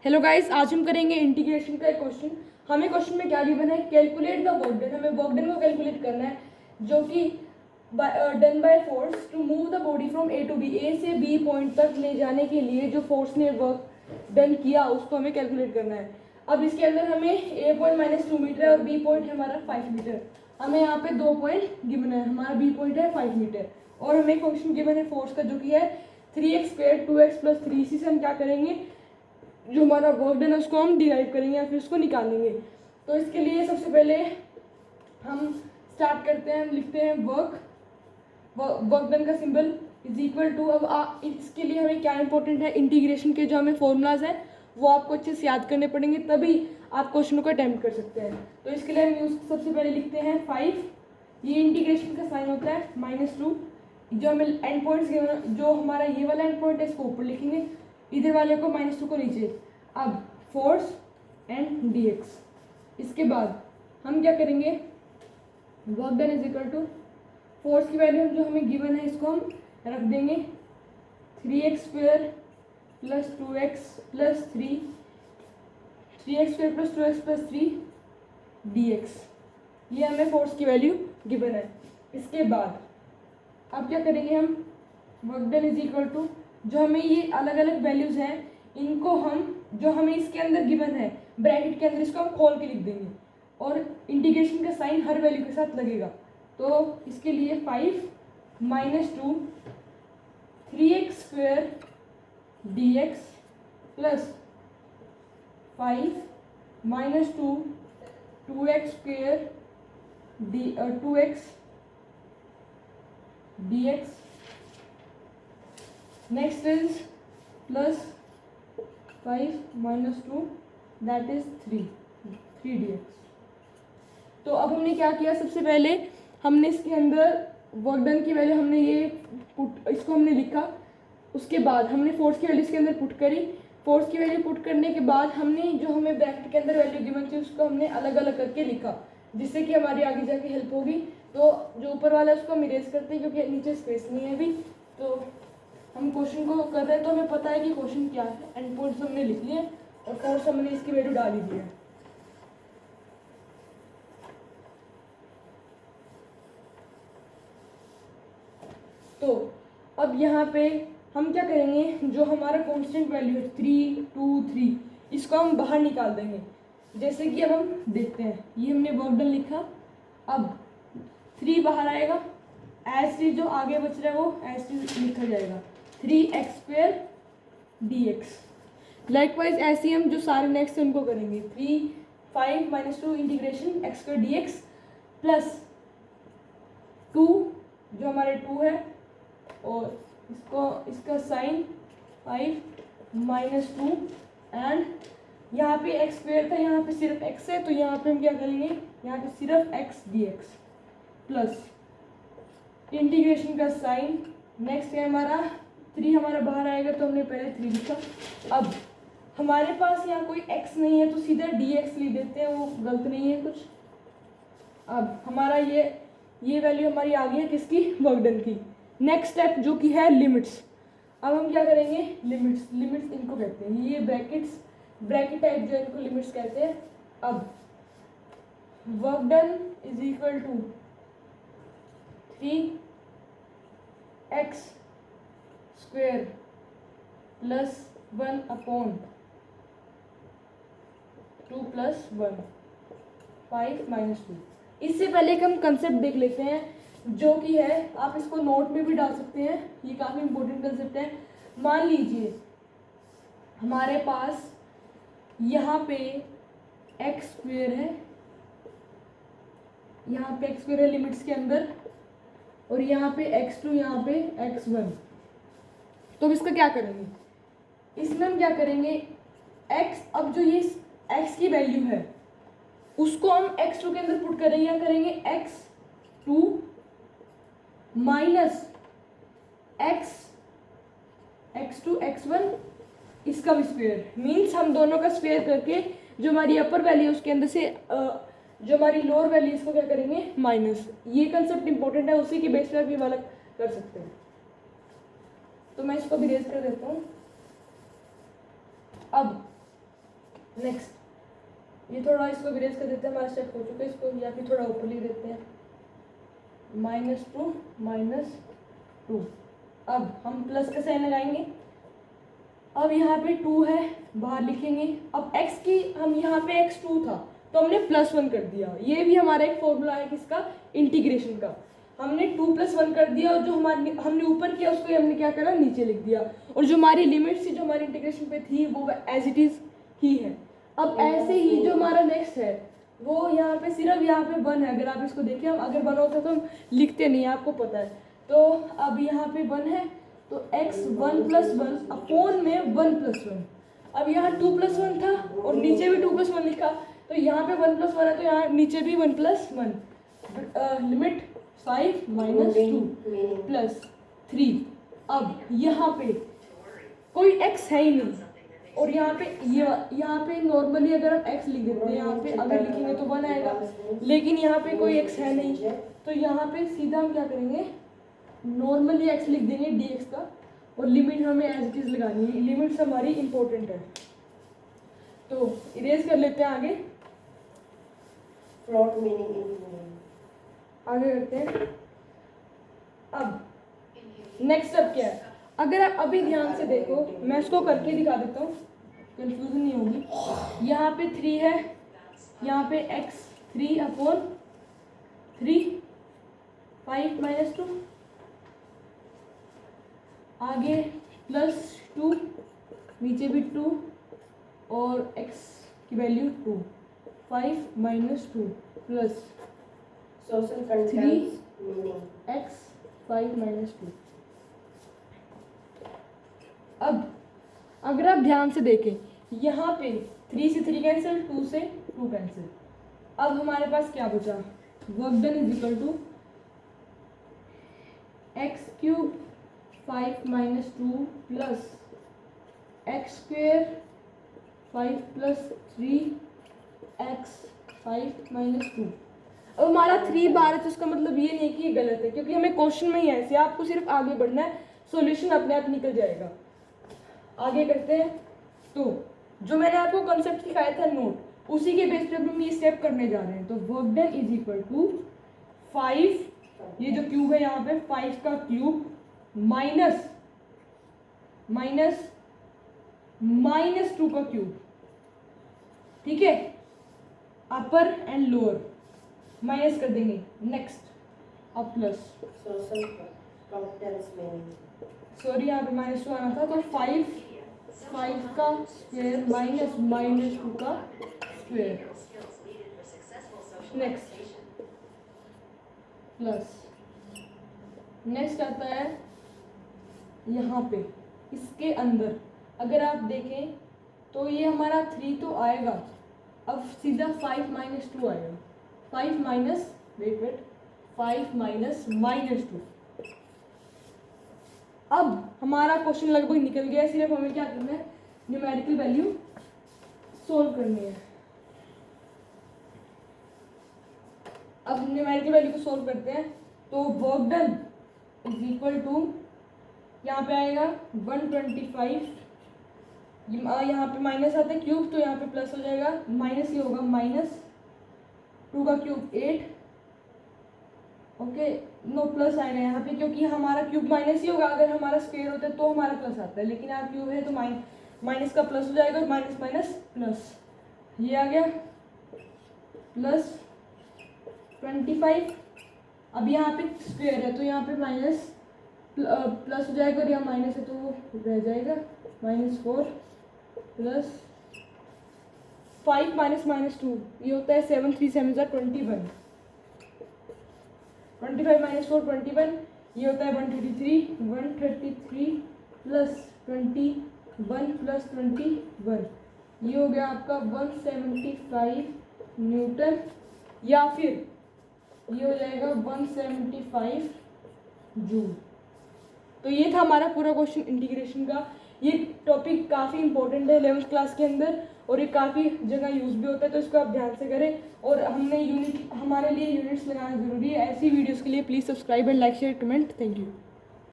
Hello guys, आज हम करेंगे इंटीग्रेशन का एक क्वेश्चन। हमें क्वेश्चन में क्या गिवन है, कैलकुलेट द वर्क डन। हमें वर्क डन को कैलकुलेट करना है जो कि done by force to move the body from A to B, A से बी पॉइंट तक ले जाने के लिए जो फोर्स ने वर्क डन किया उसको हमें कैलकुलेट करना है। अब इसके अंदर हमें ए पॉइंट -2 मीटर और बी पॉइंट है हमारा 5 मीटर। हमें यहाँ पे 2 पॉइंट गिवन है, हमारा बी पॉइंट है 5 मीटर और हमें क्वेश्चन गिवन है फोर्स का जो कि है 3x² 2x + 3। इसी से हम क्या करेंगे, जो हमारा वर्क डन है उसको हम डिराइव करेंगे या फिर उसको निकालेंगे। तो इसके लिए सबसे पहले हम स्टार्ट करते हैं, हम लिखते हैं वर्क डन का सिंबल इज इक्वल टू। अब इसके लिए हमें क्या इंपॉर्टेंट है, इंटीग्रेशन के जो हमें फॉर्मूलाज हैं वो आपको अच्छे से याद करने पड़ेंगे, तभी आप क्वेश्चनों को अटेम्प्ट कर सकते हैं। तो इसके लिए हम यूज सबसे पहले लिखते हैं 5। ये इंटीग्रेशन का साइन होता है -2। जो हमें एंड पॉइंट्स, जो हमारा ये वाला एंड पॉइंट है इसको ऊपर लिखेंगे, इधर वाले को -2 को नीचे। अब फोर्स एंड dx। इसके बाद हम क्या करेंगे, work done is equal to force की वैल्यू जो हमें गिवन है इसको हम रख देंगे 3x² + 2x + 3, 3x² + 2x + 3 dx। ये हमें फोर्स की वैल्यू गिवन है। इसके बाद अब क्या करेंगे हम, work done is equal to जो हमें ये अलग अलग वैल्यूज हैं इनको हम, जो हमें इसके अंदर गिवन है ब्रैकेट के अंदर, इसको हम खोल के लिख देंगे और इंटीग्रेशन का साइन हर वैल्यू के साथ लगेगा। तो इसके लिए 5 - 2 3x² dx + 5 - 2 2x² 2x dx। Next is +5 - 2 that is 3 dx। तो अब हमने क्या किया, सबसे पहले हमने इसके अंदर वर्क डन की वैल्यू हमने ये इसको हमने लिखा। उसके बाद हमने फोर्स की वैल्यू इसके अंदर पुट करी। फोर्स की वैल्यू पुट करने के बाद हमने जो हमें ब्रैकेट के अंदर वैल्यू गिवन थी उसको हमने अलग अलग करके लिखा, जिससे कि हमारी आगे जाके हेल्प होगी। तो जो ऊपर वाला है उसको हम इरेज करते हैं क्योंकि नीचे स्पेस नहीं है अभी। तो हम क्वेश्चन को कर रहे हैं तो हमें पता है कि क्वेश्चन क्या है, एंड पॉइंट्स हमने लिख लिए और फोर्स हमने इसकी वैल्यू डाल ही दी है। तो अब यहाँ पे हम क्या करेंगे, जो हमारा कांस्टेंट वैल्यू है 3 2 3, इसको हम बाहर निकाल देंगे। जैसे कि अब हम देखते हैं, ये हमने वर्क डन लिखा। अब 3 बाहर आएगा, ऐसे जो आगे बच रहा है वो ऐसे लिखा जाएगा 3x² dx। लाइकवाइज ऐसे हम जो सारे नेक्स्ट उनको करेंगे 5 - 2 इंटीग्रेशन x² dx + 2 जो हमारे 2 है और इसका साइन 5 - 2 एंड यहाँ पे x² था, यहाँ पे सिर्फ x है तो यहाँ पे हम क्या करेंगे, यहाँ पे सिर्फ x dx प्लस इंटीग्रेशन का साइन। नेक्स्ट है हमारा 3, हमारा बाहर आएगा तो हमने पहले 3 लिखा। अब हमारे पास यहाँ कोई x नहीं है तो सीधा dx लिख देते हैं, वो गलत नहीं है कुछ। अब हमारा ये वैल्यू हमारी आ गई है किसकी, वर्क डन की। नेक्स्ट स्टेप जो कि है लिमिट्स। अब हम क्या करेंगे, लिमिट्स इनको कहते हैं, ये ब्रैकेट टाइप जो इनको लिमिट्स कहते हैं। अब work done is equal to 3x² + 1/2 + 1 5 - 2। इससे पहले एक हम कंसेप्ट देख लेते हैं जो कि है, आप इसको नोट में भी डाल सकते हैं, ये काफ़ी इंपॉर्टेंट कंसेप्ट है। मान लीजिए हमारे पास यहाँ पे x² है, यहाँ पे x² है लिमिट्स के अंदर, और यहाँ पे x2, यहाँ पे x1। तो इसका क्या करेंगे, इसमें हम क्या करेंगे, अब जो ये x की वैल्यू है उसको हम x2 के अंदर पुट करेंगे, या करेंगे x2 - x2 x1 इसका भी स्क्वायर। मीन्स हम दोनों का स्क्वायर करके जो हमारी अपर वैल्यू उसके अंदर से जो हमारी लोअर वैल्यू इसको क्या करेंगे, माइनस। ये कंसेप्ट इंपॉर्टेंट है, उसी की बेस पर भी वाला कर सकते हैं। तो मैं इसको भी रेज कर देता हूँ। अब नेक्स्ट ये थोड़ा इसको इरेज कर देते हैं, हमारा स्टेप हो चुका है इसको, या फिर थोड़ा ऊपर लिख देते हैं -2 अब हम प्लस का साइन लगाएंगे। अब यहाँ पे 2 है, बाहर लिखेंगे। अब x की हम यहाँ पे x2 था तो हमने +1 कर दिया। ये भी हमारा एक फॉर्मूला है किसका, इंटीग्रेशन का। हमने 2 + 1 कर दिया और जो हमने ऊपर किया उसको हमने क्या करा, नीचे लिख दिया। और जो हमारी लिमिट थी जो हमारी इंटीग्रेशन पे थी वो एज इट इज ही है। अब ऐसे ही जो हमारा नेक्स्ट है वो यहाँ पे सिर्फ यहाँ पे 1 है। अगर आप इसको देखें, हम अगर 1 होता तो हम लिखते नहीं, आपको पता है। तो अब यहाँ पे 1 है तो x 1 + 1 अपॉन में 1 + 1। अब यहाँ 2 + 1 था और नीचे भी 2 + 1 लिखा, तो यहाँ पे 1 + 1 है तो यहाँ नीचे भी 1 + 1। लिमिट 5 - 2 + 3। अब यहाँ पे कोई x है ही नहीं और यहाँ पे नॉर्मली अगर हम x लिख देते हैं, यहाँ पे अगर लिखेंगे तो 1 आएगा, लेकिन यहाँ पे कोई x है नहीं तो यहाँ पे सीधा हम क्या करेंगे, नॉर्मली x लिख देंगे dx का, और लिमिट हमें एज इट इज लगानी है। लिमिट्स हमारी इंपॉर्टेंट है, तो इरेज कर लेते हैं आगे। फ्लॉट मीनिंग आगे करते हैं। अब नेक्स्ट स्टेप क्या है, अगर आप अभी ध्यान से देखो, मैं इसको करके दिखा देता हूँ, कंफ्यूजन नहीं होगी। यहाँ पे 3 है, यहाँ पे x 3/3 5 - 2, आगे +2, नीचे भी 2 और x की value 2 5 - 2 plus social contents meaning x 5 - 2। अब अगर आप ध्यान से देखें, यहाँ पे 3 से 3 कैंसिल, 2 से 2 कैंसिल। अब हमारे पास क्या बचा, work done = x³ 5 - 2 plus x² 5 + 3x 5 - 2। अब हमारा 3 बार है तो इसका मतलब ये नहीं कि ये गलत है, क्योंकि हमें क्वेश्चन में ही ऐसे, आपको सिर्फ आगे बढ़ना है, सॉल्यूशन अपने आप निकल जाएगा। आगे करते हैं। तो जो मैंने आपको कॉन्सेप्ट सिखाया था नोट, उसी के बेस पे हम ये स्टेप करने जा रहे हैं। तो वर्क डन = 5, ये जो क्यूब है यहाँ पे 5 का क्यूब माइनस -2 का क्यूब, ठीक है, अपर एंड लोअर माइनस कर देंगे। नेक्स्ट अब plus social contents meaning sorry यहाँ पे -2 आना था, तो 5 का स्क्वायर माइनस -2 का स्क्वायर। नेक्स्ट प्लस, नेक्स्ट आता है यहाँ पे, इसके अंदर अगर आप देखें तो ये हमारा 3 तो आएगा, अब सीधा 5 - 2 आएगा। 5 माइनस वेट 5 माइनस -2। अब हमारा क्वेश्चन लगभग निकल गया है, सिर्फ हमें क्या करना है, न्यूमेरिकल वैल्यू सोल्व करनी है। अब न्यूमेरिकल वैल्यू को सोल्व करते हैं। तो वर्क डन = यहाँ पे आएगा 125, यहाँ पे माइनस आता है क्यूब तो यहाँ पे प्लस हो जाएगा, माइनस ये होगा -2 का क्यूब 8, ओके, नो प्लस आएगा यहाँ पे, क्योंकि हमारा क्यूब माइनस ही होगा, अगर हमारा स्क्वायर होता है तो हमारा प्लस आता है, लेकिन यहाँ क्यूब है तो माइनस का प्लस हो जाएगा, माइनस माइनस प्लस, ये आ गया +25। अब यहाँ पे स्क्वायर है तो यहाँ पे माइनस प्लस हो जाएगा, और यहाँ माइनस है तो वो रह जाएगा -4 प्लस 5 माइनस -2, ये होता है 7 3 7 21, 25 - 4 21, ये होता है 133 प्लस 21 प्लस 21, ये हो गया आपका 175 न्यूटन, या फिर ये हो जाएगा 175 जूल। तो ये था हमारा पूरा क्वेश्चन इंटीग्रेशन का। ये टॉपिक काफ़ी इंपॉर्टेंट है 11th क्लास के अंदर, और ये काफ़ी जगह यूज़ भी होता है, तो इसको आप ध्यान से करें। और हमारे लिए यूनिट्स लगाना ज़रूरी है। ऐसी वीडियोज़ के लिए please subscribe and like share comment. Thank you.